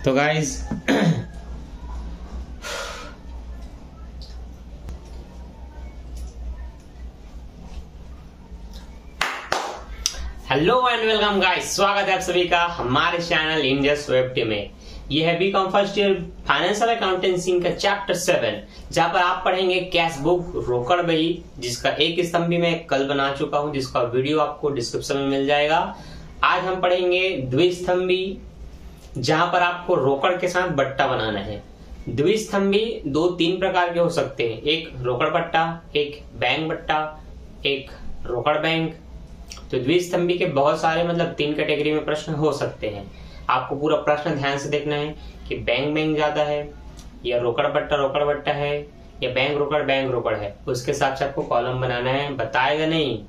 तो guys hello and welcome guys, स्वागत है आप सभी का हमारे चैनल इंडिया स्वेफ्टी में। यह है BCom first year financial accountancy का चैप्टर 7, जहां पर आप पढ़ेंगे कैश बुक रोकड़ बही, जिसका एक स्तंभ भी मैं कल बना चुका हूं, जिसका वीडियो आपको डिस्क्रिप्शन में मिल जाएगा। आज हम पढ़ेंगे द्विस्तंभी, जहां पर आपको रोकड़ के साथ बट्टा बनाना है। द्विस्तंभी 2-3 प्रकार के हो सकते हैं, एक रोकड़ बट्टा, एक बैंक बट्टा, एक रोकड़ बैंक। तो द्विस्तंभी के बहुत सारे 3 कैटेगरी में प्रश्न हो सकते हैं। आपको पूरा प्रश्न ध्यान से देखना है कि बैंक ज्यादा है या रोकड़ बट्टा है या बैंक रोकड़ है। उसके हिसाब से आपको कॉलम बनाना है। बताएगा नहीं,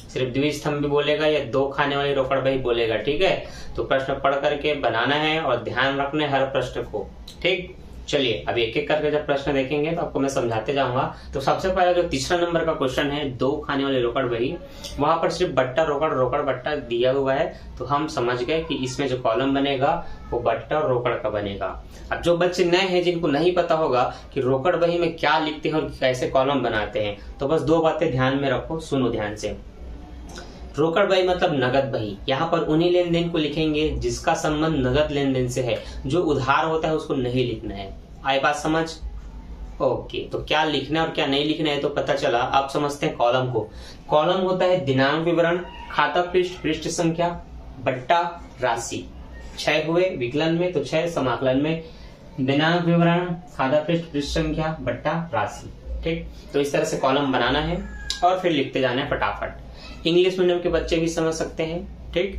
सिर्फ द्विस्तंभी बोलेगा या 2 खाने वाली रोकड़ बही बोलेगा, ठीक है। तो प्रश्न पढ़ करके बनाना है और ध्यान रखना है हर प्रश्न को, ठीक। चलिए अब एक एक करके जब प्रश्न देखेंगे तो आपको मैं समझाते जाऊंगा। तो सबसे पहला जो तीसरा नंबर का क्वेश्चन है, 2 खाने वाली रोकड़ बही, वहां पर सिर्फ बट्टा रोकड़ बट्टा दिया हुआ है, तो हम समझ गए कि इसमें जो कॉलम बनेगा वो बट्टा और रोकड़ का बनेगा। अब जो बच्चे नए हैं, जिनको नहीं पता होगा कि रोकड़ बही में क्या लिखते हैं और कैसे कॉलम बनाते हैं, तो बस 2 बातें ध्यान में रखो, सुनो ध्यान से। रोकड़ बही मतलब नगद बही। यहाँ पर उन्हीं लेन देन को लिखेंगे जिसका संबंध नगद लेन देन से है। जो उधार होता है उसको नहीं लिखना है। आई बात समझ? ओके, तो क्या लिखना है और क्या नहीं लिखना है तो पता चला। आप समझते हैं कॉलम को। कॉलम होता है दिनांक विवरण, खाता पृष्ठ संख्या, बट्टा राशि। 6 हुए विकलन में तो 6 समाकलन में, दिनांक विवरण, खाता पृष्ठ संख्या, बट्टा राशि, ठीक। तो इस तरह से कॉलम बनाना है और फिर लिखते जाना है फटाफट। इंग्लिश मीडियम के बच्चे भी समझ सकते हैं, ठीक।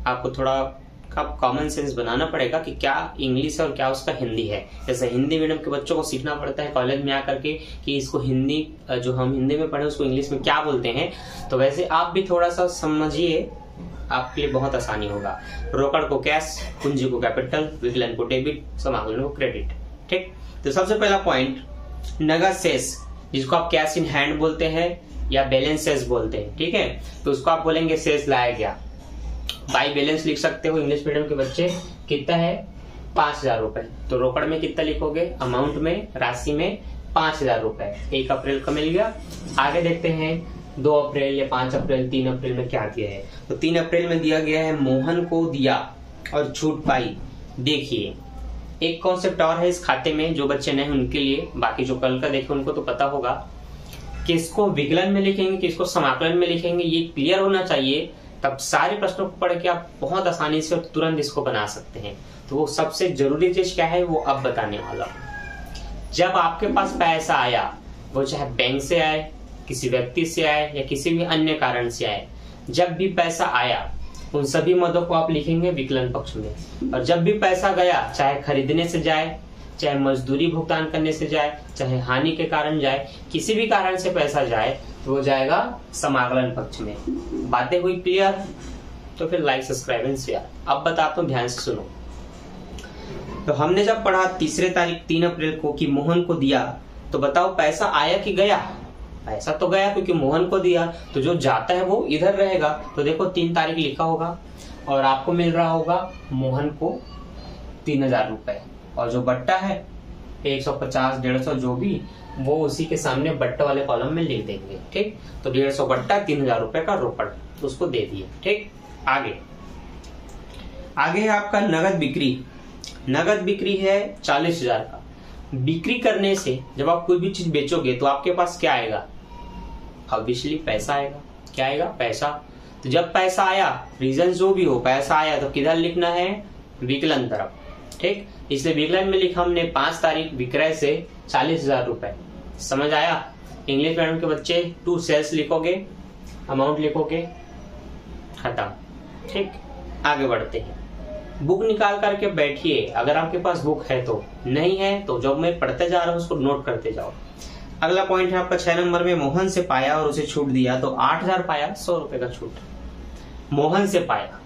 आपको थोड़ा कॉमन सेंस बनाना पड़ेगा कि क्या इंग्लिश है और क्या उसका हिंदी है। जैसे हिंदी मीडियम के बच्चों को सीखना पड़ता है कॉलेज में आकर के कि इसको हिंदी, जो हम हिंदी में पढ़े उसको इंग्लिश में क्या बोलते हैं, तो वैसे आप भी थोड़ा सा समझिए, आपके लिए बहुत आसानी होगा। रोकड़ को कैश, पूंजी को कैपिटल, विकलन को डेबिट, समाकलन को क्रेडिट, ठीक। तो सबसे पहला पॉइंट, नगद शेष, जिसको आप कैश इन हैंड बोलते हैं या बैलेंस शेष बोलते हैं, ठीक है। तो उसको आप बोलेंगे शेष लाया गया। बाई बैलेंस लिख सकते हो इंग्लिश मीडियम के बच्चे। कितना है? 5000 रुपए। तो रोकड़ में कितना लिखोगे? अमाउंट में, राशि में 5000 रुपए। 1 अप्रैल का मिल गया। आगे देखते हैं 2 अप्रैल या 5 अप्रैल, 3 अप्रैल में क्या दिया है। तो 3 अप्रैल में दिया गया है मोहन को दिया और छूट पाई। देखिए एक कॉन्सेप्ट और है इस खाते में, जो बच्चे नहीं उनके लिए, बाकी जो कल का देखे उनको तो पता होगा। किसको विकलन में लिखेंगे, किसको समाकलन में लिखेंगे, ये क्लियर होना चाहिए। तब सारे प्रश्नों को पढ़ के आप बहुत आसानी से और तुरंत इसको बना सकते हैं। तो वो सबसे जरूरी चीज क्या है वो अब बताने वाला हूं। जब आपके पास पैसा आया, वो चाहे बैंक से आए, किसी व्यक्ति से आए या किसी भी अन्य कारण से आए, जब भी पैसा आया उन सभी मदों को आप लिखेंगे विकलन पक्ष में। और जब भी पैसा गया, चाहे खरीदने से जाए, चाहे मजदूरी भुगतान करने से जाए, चाहे हानि के कारण जाए, किसी भी कारण से पैसा जाए तो वो जाएगा समाकलन पक्ष में। बातें हुई क्लियर? तो फिर लाइक, सब्सक्राइब एंड शेयर। अब बताता हूं, ध्यान से सुनो। तो हमने जब पढ़ा 3 अप्रैल को कि मोहन को दिया, तो बताओ पैसा आया कि गया? पैसा तो गया, क्योंकि मोहन को दिया, तो जो जाता है वो इधर रहेगा। तो देखो 3 तारीख लिखा होगा और आपको मिल रहा होगा मोहन को 3000 रुपए, और जो बट्टा है 150, 150 जो भी, वो उसी के सामने बट्टा वाले कॉलम में लिख देंगे, ठीक। तो 150 बट्टा 3000 रुपए का रोकड़, तो उसको दे दिए, ठीक। आगे है आपका नगद बिक्री। नगद बिक्री है 40,000 का। बिक्री करने से जब आप कोई भी चीज बेचोगे तो आपके पास क्या आएगा? ऑब्वियसली पैसा आएगा। क्या आएगा? पैसा। तो जब पैसा आया, रीजन जो भी हो, पैसा आया तो किधर लिखना है? विकलन तरफ, ठीक। इसलिए विकलन में लिखा हमने 5 तारीख विक्रय से 40,000 रुपए। समझ आया? इंग्लिश मीडियम के बच्चे 2 सेल्स लिखोगे, अमाउंट लिखोगे, खत्म, ठीक। आगे बढ़ते हैं। बुक निकाल करके बैठिए, अगर आपके पास बुक है तो, नहीं है तो जब मैं पढ़ते जा रहा हूं उसको नोट करते जाओ। अगला पॉइंट है आपका 6 नंबर में, मोहन से पाया और उसे छूट दिया। तो 8000 पाया, 100 रुपए का छूट, मोहन से पाया।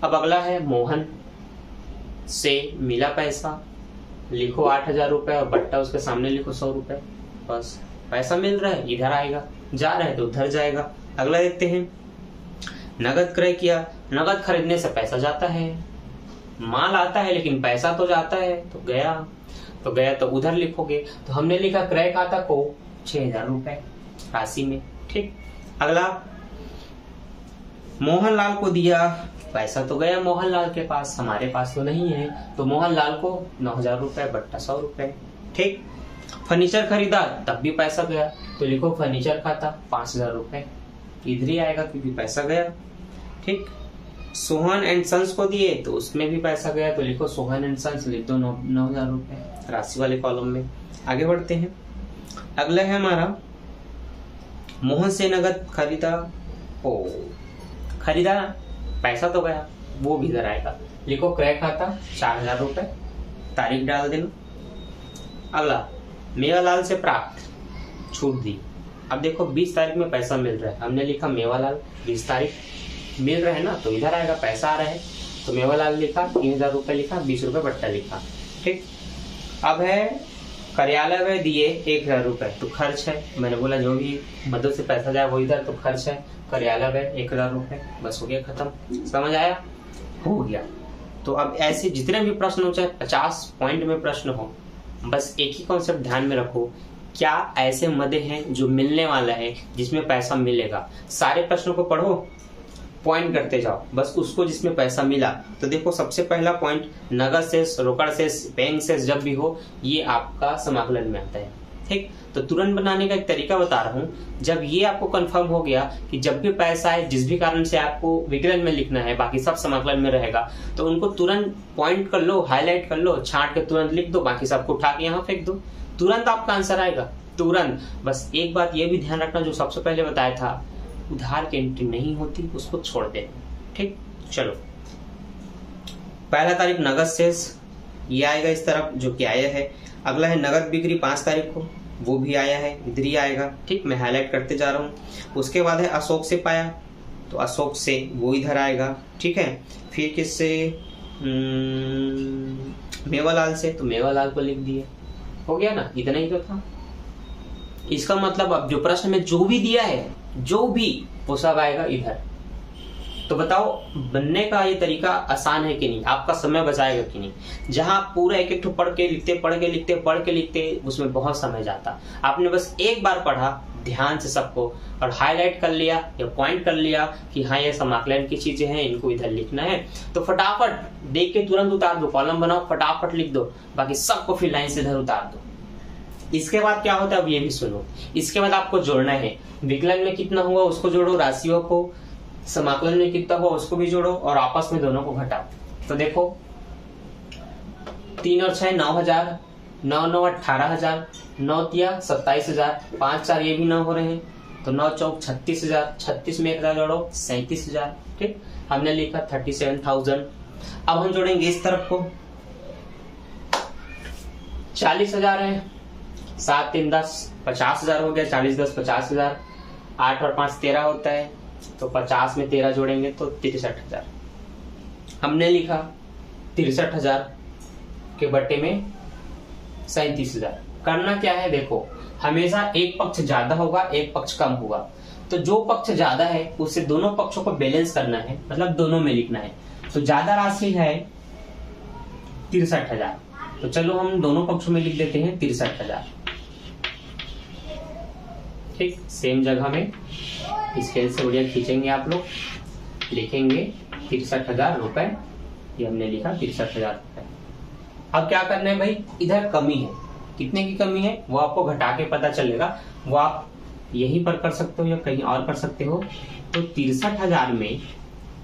अब अगला है मोहन से मिला पैसा, लिखो 8000 रुपए और बट्टा उसके सामने लिखो 100 रुपए। बस पैसा मिल रहा है, इधर आएगा, जा रहा है तो उधर जाएगा। अगला देखते हैं, नगद क्रय किया। नगद खरीदने से पैसा जाता है, माल आता है लेकिन पैसा तो जाता है, तो गया तो उधर लिखोगे। तो हमने लिखा क्रय खाता को 6000 रुपए राशि में। ठीक, अगला मोहनलाल को दिया, पैसा तो गया मोहनलाल के पास, हमारे पास तो नहीं है, तो मोहनलाल को 9000 रुपए बट्टा 100 रुपए। ठीक, फर्नीचर खरीदा तब भी पैसा गया, तो लिखो फर्नीचर खाता 5000 रुपए, इधर ही आएगा क्योंकि पैसा गया। ठीक, सोहन एंड सन्स को दिए तो उसमें भी पैसा गया, तो लिखो सोहन एंड सन्स, लिख दो 9000 रुपए राशि वाले कॉलम में। आगे बढ़ते हैं, अगला है हमारा मोहन से नगद खरीदा, खरीदा पैसा तो गया, वो भी इधर आएगा, लिखो क्रय खाता 4000 रुपए, तारीख डाल देना। अगला मेवालाल से प्राप्त छूट दी, अब देखो 20 तारीख में पैसा मिल रहा है, हमने लिखा मेवालाल 20 तारीख मिल रहा है ना, तो इधर आएगा पैसा आ रहा है, तो मेवालाल लिखा 3000 रुपए लिखा, 20 रुपए बट्टा लिखा। ठीक, अब है कार्यालय में दिए 1000 रुपए, तो खर्च है, मैंने बोला जो भी मदद से पैसा जाए वो इधर, तो खर्च है कार्यालय में 1000 रुपए, बस हो गया खत्म। समझ आया? हो गया। तो अब ऐसे जितने भी प्रश्न हो, चाहे 50 पॉइंट में प्रश्न हो, बस एक ही कॉन्सेप्ट ध्यान में रखो, क्या ऐसे मदे हैं जो मिलने वाला है जिसमें पैसा मिलेगा। सारे प्रश्नों को पढ़ो, पॉइंट करते जाओ, बस उसको जिसमें पैसा मिला। तो देखो सबसे पहला पॉइंट नगद शेष, रोकड़ शेष, बैंक शेष जब भी हो, ये आपका समाकलन में आता है। ठीक, तो तुरंत बनाने का एक तरीका बता रहा हूँ। जब ये आपको कंफर्म हो गया कि जब भी पैसा है जिस भी कारण से आपको विकलन में लिखना है, बाकी सब समाकलन में रहेगा, तो उनको तुरंत पॉइंट कर लो, हाईलाइट कर लो, छांट के तुरंत लिख दो, बाकी सबको उठा के यहाँ फेंक दो, तुरंत आपका आंसर आएगा, तुरंत। बस एक बात ये भी ध्यान रखना, जो सबसे पहले बताया था, उधार की एंट्री नहीं होती, उसको छोड़ देना। ठीक, चलो पहला तारीख नगद शेष, ये आएगा इस तरफ जो कि आया है। अगला है नगद बिक्री 5 तारीख को, वो भी आया है, इधर ही आएगा। ठीक, मैं हाईलाइट करते जा रहा हूँ। उसके बाद है अशोक से पाया, तो अशोक से वो इधर आएगा। ठीक है, फिर किससे, मेवालाल से, तो मेवालाल को लिख दिए, हो गया ना, इतना ही तो था। इसका मतलब अब जो प्रश्न में जो भी दिया है, जो भी, वो सब आएगा इधर। तो बताओ बनने का ये तरीका आसान है कि नहीं, आपका समय बचाएगा कि नहीं। जहां पूरा एक एक पढ़ के लिखते उसमें बहुत समय जाता। आपने बस एक बार पढ़ा ध्यान से सबको और हाईलाइट कर लिया या पॉइंट कर लिया कि हाँ ये समाकलन की चीजें हैं, इनको इधर लिखना है, तो फटाफट देख के तुरंत उतार दो, कॉलम बनाओ, फटाफट लिख दो, बाकी सबको फिर लाइन से इधर उतार दो। इसके बाद क्या होता है अब ये भी सुनो। इसके बाद आपको जोड़ना है, विकलन में कितना हुआ उसको जोड़ो, राशियों को, समाकलन में कितना हुआ उसको भी जोड़ो और आपस में दोनों को घटाओ। तो देखो 3 और 6 9000, 9 9 18000, 9 तिया 27000, 5 4 ये भी 9 हो रहे हैं, तो 9 चौक 36000, 36 में 1000 जोड़ो 37000। ठीक, हमने लिखा 37000। अब हम जोड़ेंगे इस तरफ को, 40000 है, 7 3 10 50000 हो गया, 40 10 50000, 8 और 5 13 होता है, तो 50 में 13 जोड़ेंगे तो 63000। हमने लिखा 63000 के बट्टे में 37000। करना क्या है, देखो हमेशा एक पक्ष ज्यादा होगा, एक पक्ष कम होगा, तो जो पक्ष ज्यादा है उससे दोनों पक्षों को बैलेंस करना है, मतलब दोनों में लिखना है। तो ज्यादा राशि है 63000, तो चलो हम दोनों पक्षों में लिख देते हैं 63000। ठीक, सेम जगह में स्केल से बढ़िया खींचेंगे आप लोग, लिखेंगे 63000 रुपए, ये हमने लिखा 63000 रुपए। अब क्या करना है भाई, इधर कमी है, कितने की कमी है वो आपको घटा के पता चलेगा, वो आप यहीं पर कर सकते हो या कहीं और कर सकते हो। तो 63000 में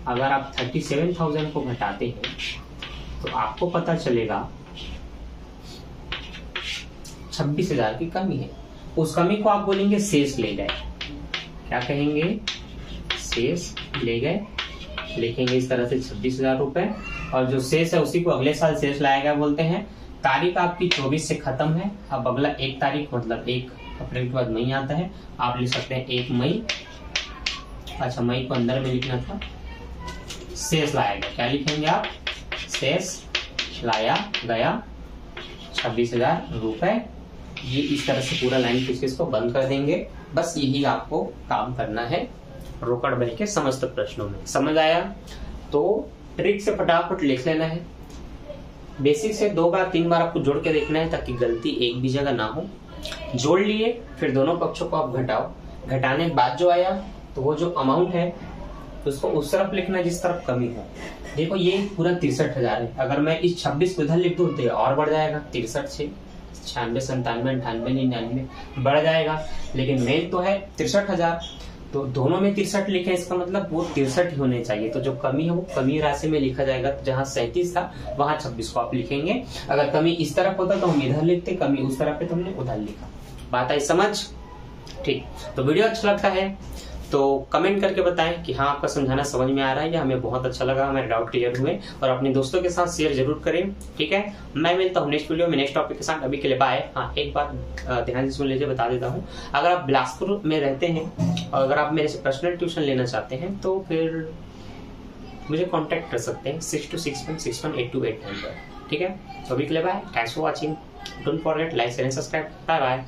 अगर आप 37000 को घटाते हैं तो आपको पता चलेगा 26000 की कमी है। उस कमी को आप बोलेंगे शेष ले गए, क्या कहेंगे, शेष ले गए, लिखेंगे इस तरह से 26000 रुपए, और जो शेष है उसी को अगले साल शेष लाया गया बोलते हैं। तारीख आपकी 24 से खत्म है, अब अगला 1 तारीख मतलब 1 अप्रैल के बाद मई आता है, आप लिख सकते हैं 1 मई। अच्छा, मई को अंदर में लिखना था, शेष लाया गया, क्या लिखेंगे आप, शेष लाया गया 26000 रुपए। ये इस तरह से पूरा लाइन खींच के इसको बंद कर देंगे। बस यही आपको काम करना है रोकड़ बही के समस्त प्रश्नों में। समझ आया? तो ट्रिक से फटाफट लिख लेना है, बेसिक से 2 बार 3 बार आपको जोड़ के देखना है ताकि गलती एक भी जगह ना हो। जोड़ लिए, फिर दोनों पक्षों को आप घटाओ। घटाने के बाद जो आया तो वो जो अमाउंट है उसको उस तरफ लिखना जिस तरफ कमी हो। देखो ये पूरा 63,000 है, अगर मैं इस 26 को इधर लिख दूं तो और बढ़ जाएगा, 63 से 96 97 98 99 बढ़ जाएगा, लेकिन मेन तो है 63,000, तो दोनों में 63 लिखे, इसका मतलब वो 63 ही होने चाहिए। तो जो कमी है वो कमी राशि में लिखा जाएगा। तो जहाँ 37 था वहां 26 को आप लिखेंगे। अगर कमी इस तरफ होता तो हम इधर लिखते, कमी उस तरफ है तो हमने उधर लिखा। बात आई समझ? ठीक, तो वीडियो अच्छा लगता है तो कमेंट करके बताएं कि हाँ आपका समझाना समझ में आ रहा है या हमें बहुत अच्छा लगा, हमारे डाउट क्लियर हुए, और अपने दोस्तों के साथ शेयर जरूर करें। ठीक है, मैं मिलता हूँ नेक्स्ट वीडियो में नेक्स्ट टॉपिक के साथ। अभी के लिए बाय। हाँ, एक बात ध्यान से सुन लीजिए, बता देता हूँ। अगर आप बिलासपुर में रहते हैं और अगर आप मेरे से पर्सनल ट्यूशन लेना चाहते हैं तो फिर मुझे कॉन्टेक्ट कर सकते हैं 6261618289 पर। ठीक है, तो अभी के लिए bye. Thanks for watching. Don't forget like share and subscribe. Bye bye.